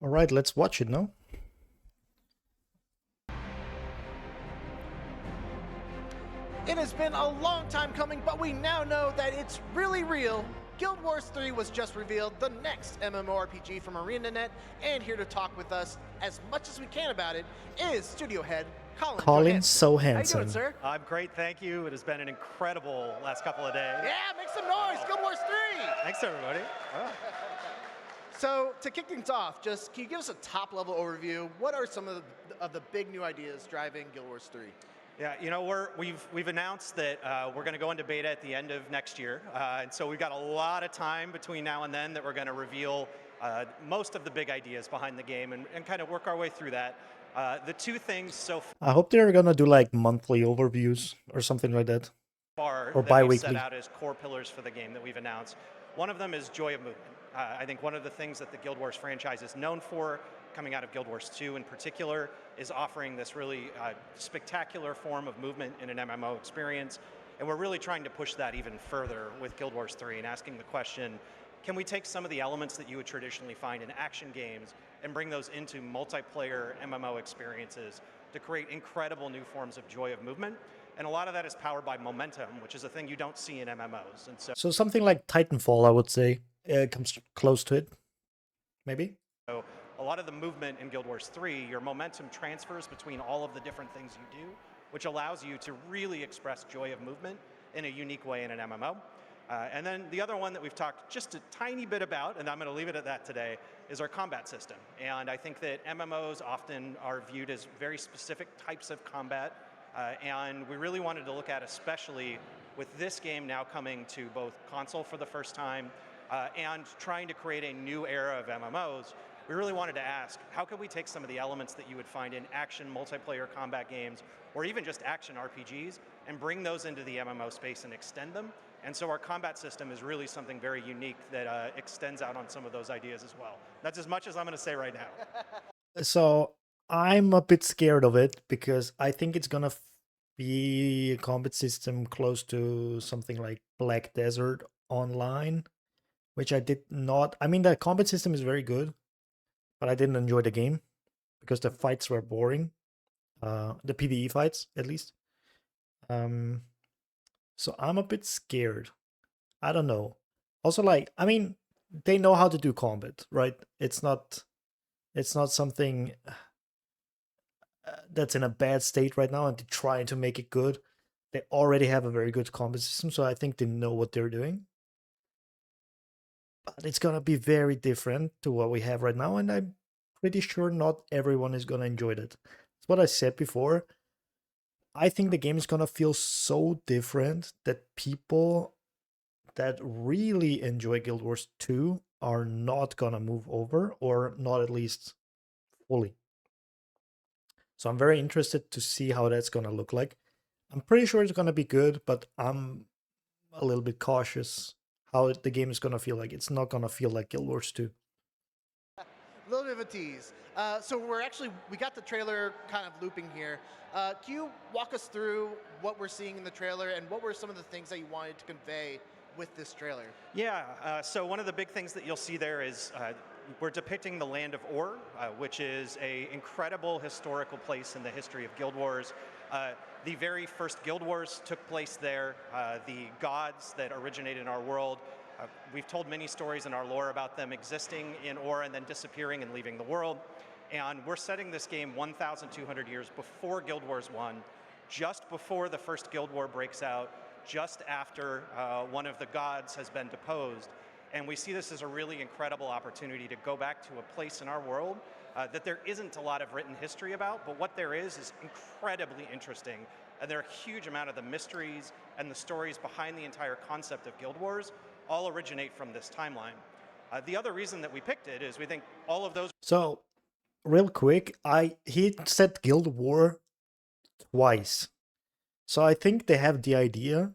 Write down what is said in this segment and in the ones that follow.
All right, let's watch it now. It has been a long time coming, but we now know that it's really real. Guild Wars 3 was just revealed, the next MMORPG from arenanet, and here to talk with us as much as we can about it is studio head Colin Colin Johansson. so How you doing, handsome. sir? I'm great, thank you. It has been an incredible last couple of days. Yeah, make some noise, Guild Wars 3! Thanks, everybody. So, to kick things off, just can you give us a top-level overview? What are some of the big new ideas driving Guild Wars 3? Yeah, you know, we've announced that we're going to go into beta at the end of next year, and so we've got a lot of time between now and then that we're going to reveal most of the big ideas behind the game and kind of work our way through that. The two things so I hope they're gonna do like monthly overviews or something like that. far Or that we've set bi-weekly. out as core pillars for the game that we've announced. One of them is joy of movement. I think one of the things that the Guild Wars franchise is known for, coming out of Guild Wars 2 in particular, is offering this really spectacular form of movement in an MMO experience. And we're really trying to push that even further with Guild Wars 3 and asking the question, can we take some of the elements that you would traditionally find in action games and bring those into multiplayer MMO experiences to create incredible new forms of joy of movement? And a lot of that is powered by momentum, which is a thing you don't see in MMOs. And So something like Titanfall, I would say, comes close to it. Maybe. so a lot of the movement in Guild Wars 3, your momentum transfers between all of the different things you do, which allows you to really express joy of movement in a unique way in an MMO. And then the other one that we've talked just a tiny bit about, and I'm going to leave it at that today, is our combat system. And I think that MMOs often are viewed as very specific types of combat, and we really wanted to look at, especially with this game now coming to both console for the first time and trying to create a new era of MMOs, we really wanted to ask, how could we take some of the elements that you would find in action multiplayer combat games, or even just action RPGs, and bring those into the MMO space and extend them? And so our combat system is really something very unique that extends out on some of those ideas as well. That's as much as I'm going to say right now. So I'm a bit scared of it because I think it's gonna be a combat system close to something like Black Desert Online, which I did not. I mean, the combat system is very good, but I didn't enjoy the game because the fights were boring. The PvE fights, at least. Um, so I'm a bit scared. I don't know. Also, like, I mean, they know how to do combat, right? It's not something that's in a bad state right now, and they're trying to make it good. They already have a very good combat system, so I think they know what they're doing. But it's gonna be very different to what we have right now, and I'm pretty sure not everyone is gonna enjoy it. It's what I said before. I think the game is gonna feel so different that people that really enjoy Guild Wars 2 are not gonna move over, or not at least fully. So I'm very interested to see how that's gonna look like. I'm pretty sure it's gonna be good, but I'm a little bit cautious how the game is gonna feel like. It's not gonna feel like Guild Wars 2. A little bit of a tease. So we got the trailer kind of looping here. Can you walk us through what we're seeing in the trailer and what were some of the things that you wanted to convey with this trailer? Yeah, so one of the big things that you'll see there is we're depicting the land of Ur, which is an incredible historical place in the history of Guild Wars. The very first Guild Wars took place there. The gods that originated in our world, we've told many stories in our lore about them existing in Ur and then disappearing and leaving the world. And we're setting this game 1,200 years before Guild Wars 1, just before the first Guild War breaks out, just after one of the gods has been deposed. And we see this as a really incredible opportunity to go back to a place in our world that there isn't a lot of written history about, but what there is incredibly interesting. And there are a huge amount of the mysteries and the stories behind the entire concept of Guild Wars all originate from this timeline. The other reason that we picked it is we think all of those... So, real quick, he said Guild War twice. So I think they have the idea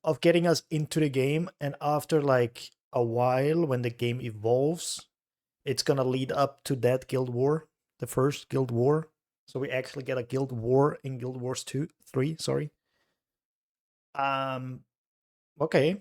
of getting us into the game, and after like a while, when the game evolves, it's gonna lead up to that Guild War, the first Guild War. So we actually get a Guild War in Guild Wars 3, sorry. Okay.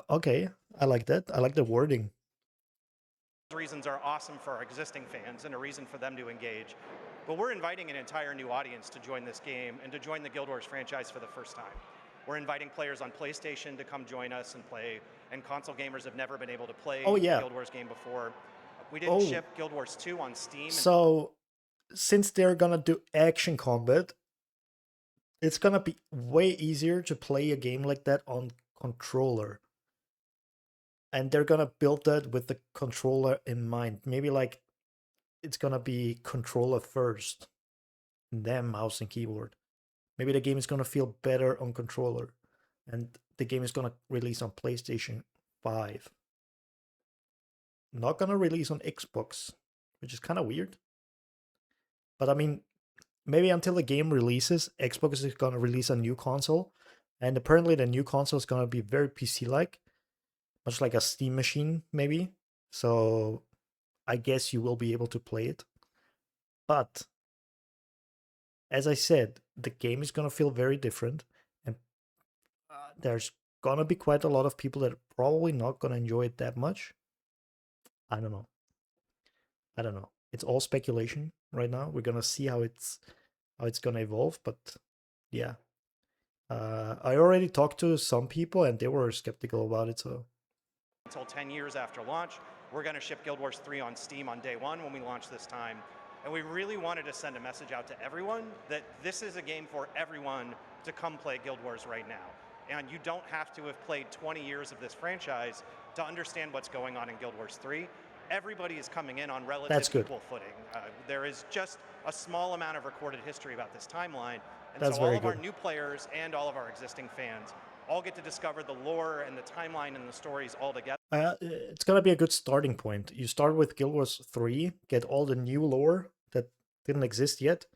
Okay, I like that. I like the wording. reasons are awesome for our existing fans and a reason for them to engage. But we're inviting an entire new audience to join this game and to join the Guild Wars franchise for the first time. We're inviting players on PlayStation to come join us and play, and console gamers have never been able to play Oh, yeah. a Guild Wars game before. We didn't Oh. ship Guild Wars 2 on Steam. So, since they're gonna do action combat, it's gonna be way easier to play a game like that on controller. And they're gonna build that with the controller in mind. Maybe like it's gonna be controller first, then mouse and keyboard. Maybe the game is gonna feel better on controller, and the game is gonna release on PlayStation 5. Not gonna release on Xbox, which is kind of weird. But I mean, maybe until the game releases, Xbox is gonna release a new console, and apparently the new console is gonna be very PC-like, much like a Steam machine, maybe. So I guess you will be able to play it. But as I said, the game is gonna feel very different, and there's gonna be quite a lot of people that are probably not gonna enjoy it that much. I don't know. It's all speculation right now. We're gonna see how it's gonna evolve, but yeah. I already talked to some people and they were skeptical about it, so. Until 10 years after launch, we're going to ship Guild Wars 3 on Steam on day one when we launch this time. And we really wanted to send a message out to everyone that this is a game for everyone to come play Guild Wars right now. And you don't have to have played 20 years of this franchise to understand what's going on in Guild Wars 3. Everybody is coming in on relative equal footing. There is just a small amount of recorded history about this timeline. And so all of our new players and all of our existing fans all get to discover the lore and the timeline and the stories all together. It's gonna be a good starting point. You start with Guild Wars 3, get all the new lore that didn't exist yet,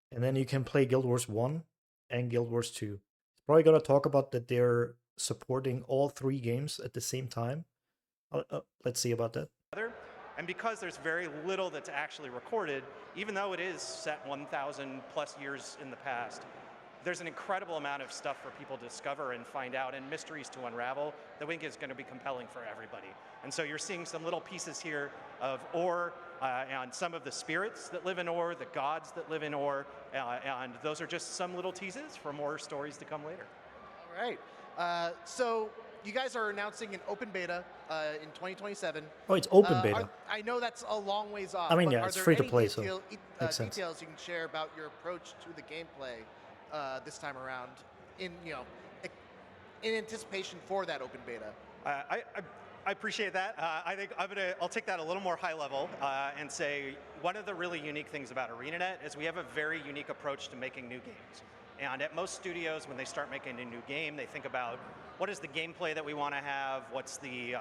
and then you can play Guild Wars 1 and Guild Wars 2. It's probably gonna talk about that they're supporting all 3 games at the same time. Let's see about that. And because there's very little that's actually recorded, even though it is set 1,000 plus years in the past, there's an incredible amount of stuff for people to discover and find out and mysteries to unravel that we think is going to be compelling for everybody. And so you're seeing some little pieces here of Ore and some of the spirits that live in Ore, the gods that live in Ore, and those are just some little teases for more stories to come later. All right. So you guys are announcing an open beta in 2027. Oh, it's open beta. I know that's a long ways off. I mean, yeah, it's free to play, so details you can share about your approach to the gameplay this time around, in anticipation for that open beta? I appreciate that. I think I'll take that a little more high level and say one of the really unique things about arenanet is we have a very unique approach to making new games. And at most studios, when they start making a new game, they think about what is the gameplay that we want to have, what's the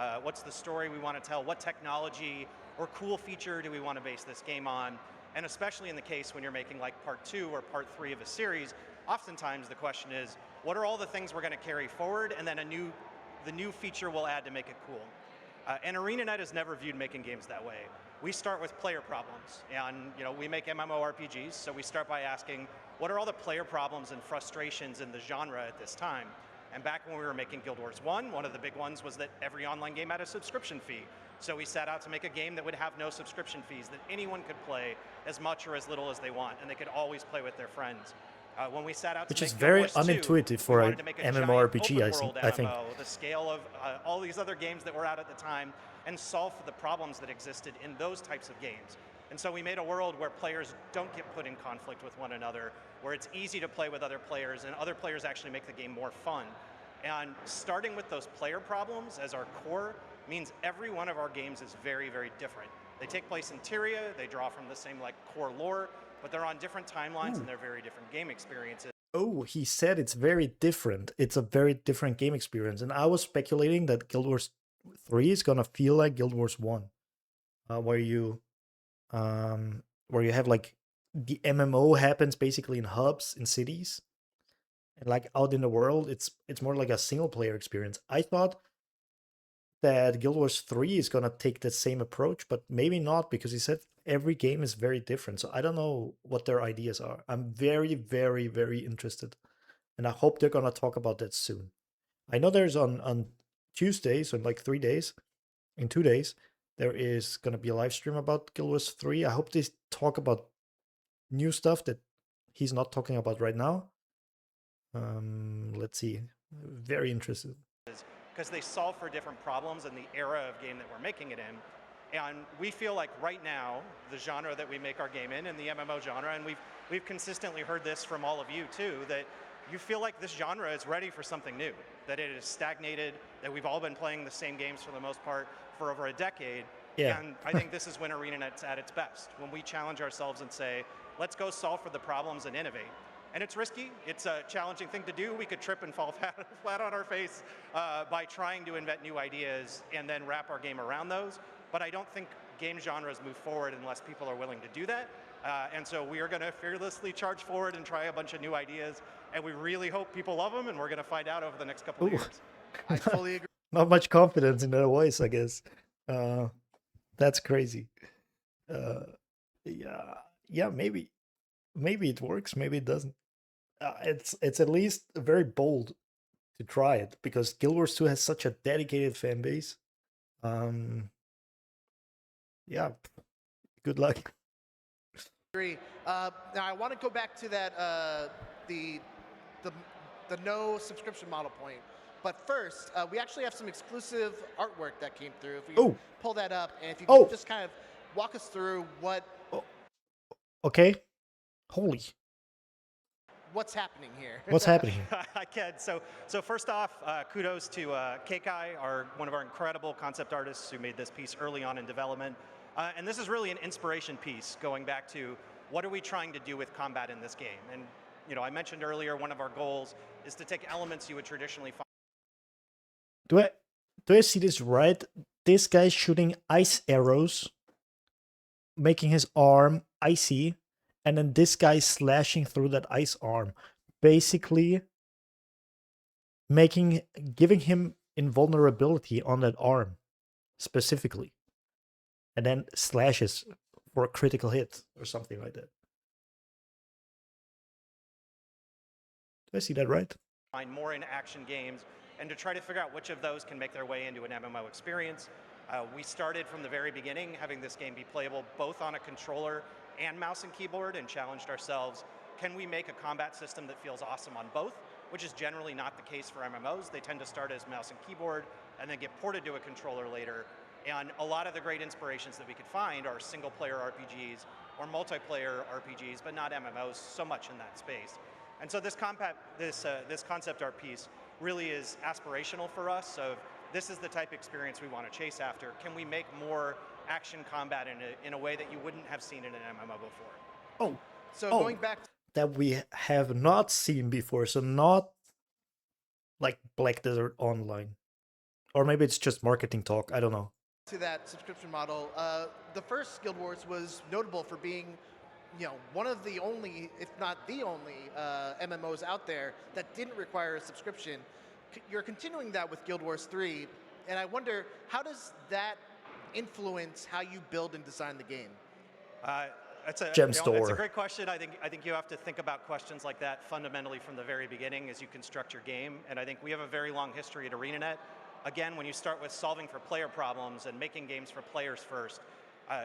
story we want to tell, what technology or cool feature do we want to base this game on, and especially in the case when you're making like part 2 or part 3 of a series, oftentimes the question is, what are all the things we're going to carry forward, and then the new feature we'll add to make it cool. And arenanet has never viewed making games that way. We start with player problems, and we make MMORPGs, so we start by asking, what are all the player problems and frustrations in the genre at this time? And back when we were making Guild Wars 1, one of the big ones was that every online game had a subscription fee. So we set out to make a game that would have no subscription fees, that anyone could play as much or as little as they want, and they could always play with their friends. When we set out to Which make is very Guild Wars 2, unintuitive for an MMORPG, I think. The scale of all these other games that were out at the time, and solve for the problems that existed in those types of games. And so we made a world where players don't get put in conflict with one another, where it's easy to play with other players, and other players actually make the game more fun. And starting with those player problems as our core means every one of our games is very, very different. They take place in Tyria, they draw from the same core lore, but they're on different timelines and they're very different game experiences. Oh, he said it's very different. It's a very different game experience. And I was speculating that Guild Wars 3 is gonna feel like Guild Wars 1, where you have like the MMO happens basically in hubs in cities, and like out in the world, it's more like a single player experience. I thought that Guild Wars 3 is gonna take the same approach, but maybe not, because he said every game is very different. So I don't know what their ideas are. I'm very, very, very interested, and I hope they're gonna talk about that soon. I know there's on Tuesday, so in like 3 days, in 2 days, There is going to be a live stream about Guild Wars 3. I hope they talk about new stuff that he's not talking about right now. Let's see. Very interested. Because they solve for different problems in the era of game that we're making it in. And we feel like right now, the genre that we make our game in the MMO genre, and we've consistently heard this from all of you too, that you feel like this genre is ready for something new, that it is stagnated, that we've all been playing the same games for the most part for over a decade. Yeah. And I think this is when arenet's at its best, when we challenge ourselves and say, let's go solve for the problems and innovate. And it's risky, it's a challenging thing to do. We could trip and fall flat on our face by trying to invent new ideas and then wrap our game around those. But I don't think game genres move forward unless people are willing to do that. And so we are going to fearlessly charge forward and try a bunch of new ideas. And we really hope people love them, and we're going to find out over the next couple of years. I fully agree. Not much confidence in their voice, I guess. That's crazy. Yeah, maybe it works, maybe it doesn't. It's at least very bold to try it, because Guild Wars 2 has such a dedicated fan base. Yeah, good luck. Agree. Now I want to go back to that the no subscription model point. But first, we actually have some exclusive artwork that came through. If we can pull that up, and if you can just kind of walk us through what. Okay. Holy. What's happening here? What's happening here? I can. So first off, kudos to Keikai, one of our incredible concept artists who made this piece early on in development. And this is really an inspiration piece going back to what are we trying to do with combat in this game. And I mentioned earlier one of our goals is to take elements you would traditionally find. Do I see this right? This guy's shooting ice arrows, making his arm icy, and then this guy's slashing through that ice arm, basically giving him invulnerability on that arm specifically, and then slashes for a critical hit or something like that. Do I see that right? Find more in action games and to try to figure out which of those can make their way into an MMO experience. We started from the very beginning having this game be playable both on a controller and mouse and keyboard, and challenged ourselves, can we make a combat system that feels awesome on both, which is generally not the case for MMOs. They tend to start as mouse and keyboard and then get ported to a controller later. And a lot of the great inspirations that we could find are single player RPGs or multiplayer RPGs, but not MMOs so much in that space. And so this concept art piece really is aspirational for us. So this is the type of experience we want to chase after. Can we make more action combat in a way that you wouldn't have seen in an MMO before? Going back that we have not seen before, so not like Black Desert Online, or maybe it's just marketing talk, I don't know. To that subscription model, the first Guild Wars was notable for being one of the only, if not the only, MMOs out there that didn't require a subscription. You're continuing that with Guild Wars 3, and I wonder, how does that influence how you build and design the game? It's a great question. I think you have to think about questions like that fundamentally from the very beginning as you construct your game. And I think we have a very long history at arenanet. Again, when you start with solving for player problems and making games for players first,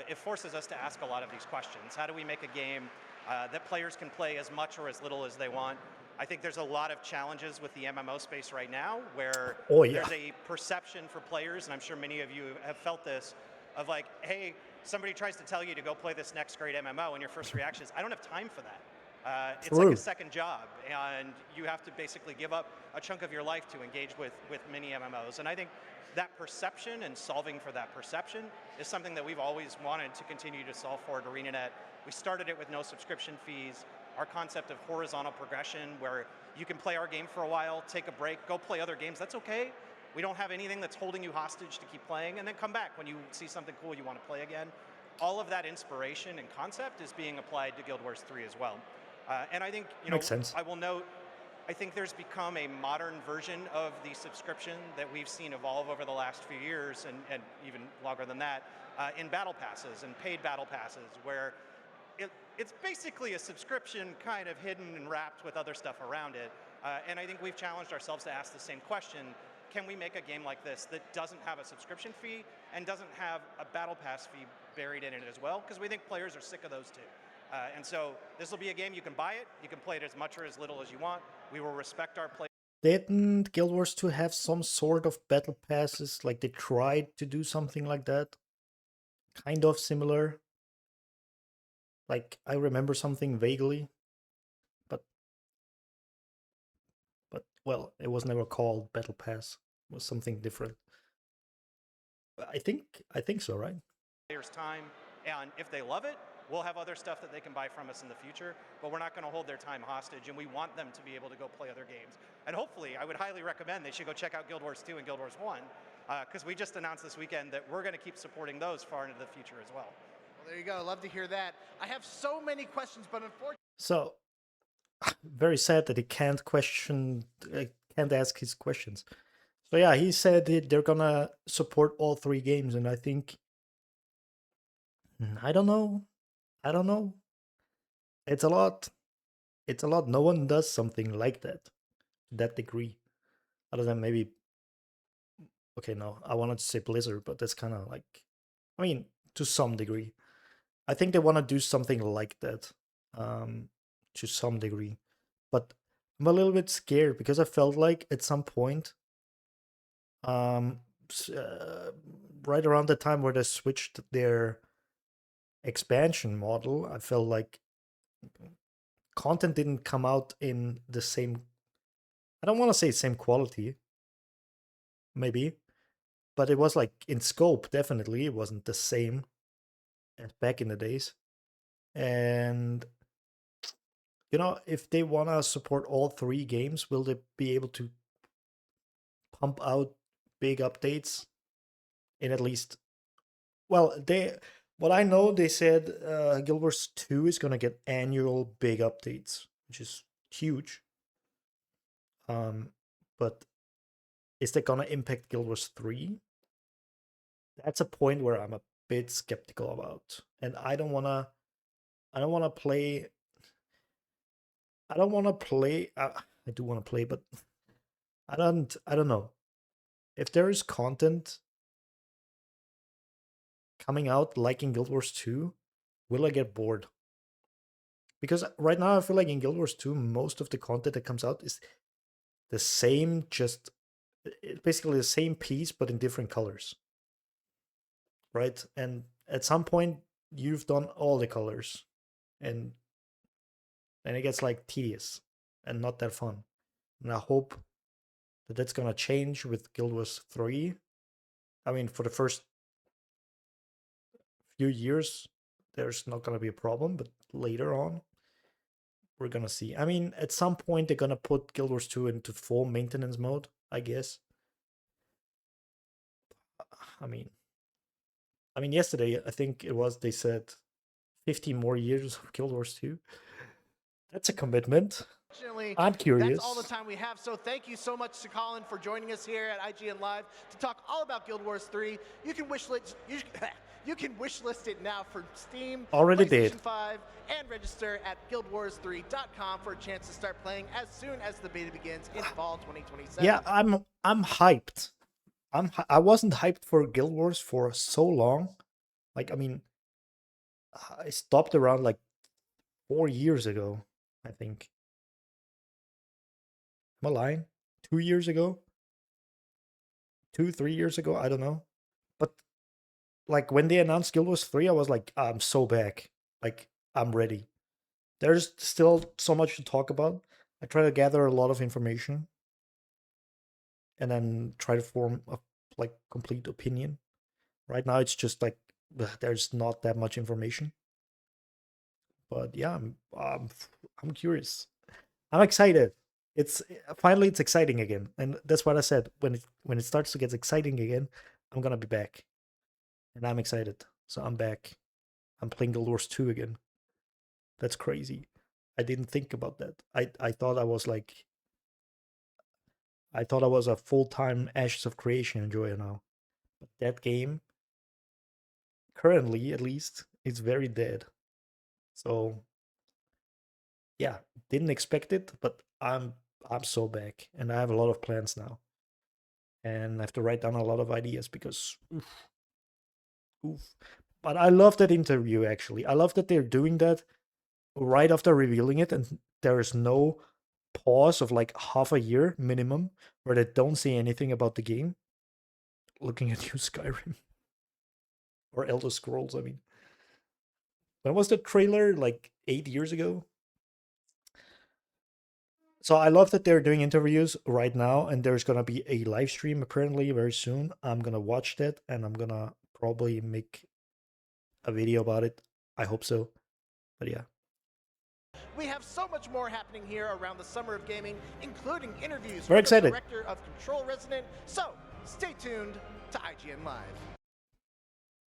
it forces us to ask a lot of these questions. How do we make a game that players can play as much or as little as they want? I think there's a lot of challenges with the MMO space right now where there's a perception for players, and I'm sure many of you have felt this, of like, hey, somebody tries to tell you to go play this next great MMO, and your first reaction is, I don't have time for that. It's like a second job, and you have to basically give up a chunk of your life to engage with many MMOs. And I think that perception and solving for that perception is something that we've always wanted to continue to solve for at arenanet. We started it with no subscription fees. Our concept of horizontal progression, where you can play our game for a while, take a break, go play other games, that's okay. We don't have anything that's holding you hostage to keep playing, and then come back when you see something cool you want to play again. All of that inspiration and concept is being applied to Guild Wars 3 as well. And I think, makes sense. I will note, I think there's become a modern version of the subscription that we've seen evolve over the last few years, and even longer than that, in battle passes and paid battle passes, where it's basically a subscription kind of hidden and wrapped with other stuff around it. And I think we've challenged ourselves to ask the same question. can we make a game like this that doesn't have a subscription fee and doesn't have a battle pass fee buried in it as well? Because we think players are sick of those two. And so this will be a game you can buy it, you can play it as much or as little as you want. We will respect our players. Didn't Guild Wars 2 have some sort of battle passes? Like they tried to do something like that? Kind of similar. Like I remember something vaguely. But well, it was never called Battle Pass. It was something different. But I think so, right? Players' time, and if they love it, we'll have other stuff that they can buy from us in the future, but we're not going to hold their time hostage, and we want them to be able to go play other games. And hopefully, I would highly recommend they should go check out Guild Wars 2 and Guild Wars 1, because we just announced this weekend that we're going to keep supporting those far into the future as well. Well, there you go. Love to hear that. I have so many questions, but unfortunately... So, very sad that he can't ask his questions. So yeah, he said that they're gonna support all 3 games, and I think... I don't know. It's a lot. No one does something like that, to that degree. Other than maybe... Okay, no, I wanted to say Blizzard, but that's kind of like... I mean, to some degree. I think they want to do something like that, to some degree. But I'm a little bit scared because I felt like at some point, right around the time where they switched their expansion model, I felt like content didn't come out in the same... I don't want to say same quality, maybe, but it was like in scope, definitely. It wasn't the same as back in the days. And if they want to support all 3 games, will they be able to pump out big updates in at least... Well, what I know, they said Guild Wars 2 is going to get annual big updates, which is huge. But is that going to impact Guild Wars 3? That's a point where I'm a bit skeptical about. And I don't want to play... I do want to play, but I don't know. If there is content coming out like in Guild Wars 2, will I get bored? Because right now I feel like in Guild Wars 2, most of the content that comes out is the same, just basically the same piece, but in different colors. Right? And at some point, you've done all the colors. And it gets like tedious and not that fun. And I hope that that's going to change with Guild Wars 3. I mean, for the first few years, there's not going to be a problem, but later on, we're going to see. I mean, at some point, they're going to put Guild Wars 2 into full maintenance mode, I guess. I mean, yesterday, I think it was, they said 15 more years of Guild Wars 2. That's a commitment. I'm curious. That's all the time we have. So thank you so much to Colin for joining us here at IGN Live to talk all about Guild Wars 3. You can wishlist it now for Steam, already PlayStation did 5, and register at guildwars3.com for a chance to start playing as soon as the beta begins in fall 2027. Yeah, I'm hyped. I wasn't hyped for Guild Wars for so long. Like, I mean, I stopped around like 4 years ago, I think. Am I lying? 2 years ago? 3 years ago? I don't know. But like when they announced Guild Wars 3, I was like, I'm so back. Like, I'm ready. There's still so much to talk about. I try to gather a lot of information and then try to form a like complete opinion. Right now, it's just like there's not that much information. But yeah, I'm curious. I'm excited. It's finally exciting again, and that's what I said. When it starts to get exciting again, I'm gonna be back, and I'm excited. So I'm back. I'm playing Guild Wars 2 again. That's crazy. I didn't think about that. I thought I was a full-time Ashes of Creation enjoyer now. But that game, currently at least, is very dead. So yeah, didn't expect it, but I'm so back, and I have a lot of plans now. and I have to write down a lot of ideas because oof. But I love that interview, actually. I love that they're doing that right after revealing it, and there is no pause of like half a year minimum where they don't say anything about the game. Looking at you, Skyrim. Or Elder Scrolls, I mean. When was the trailer? Like 8 years ago? So I love that they're doing interviews right now, and there's gonna be a live stream apparently very soon. I'm gonna watch that, and I'm gonna probably make a video about it. I hope so. But yeah. We have so much more happening here around the summer of gaming, including interviews Very with the excited. director of Control Resident. So stay tuned to IGN Live.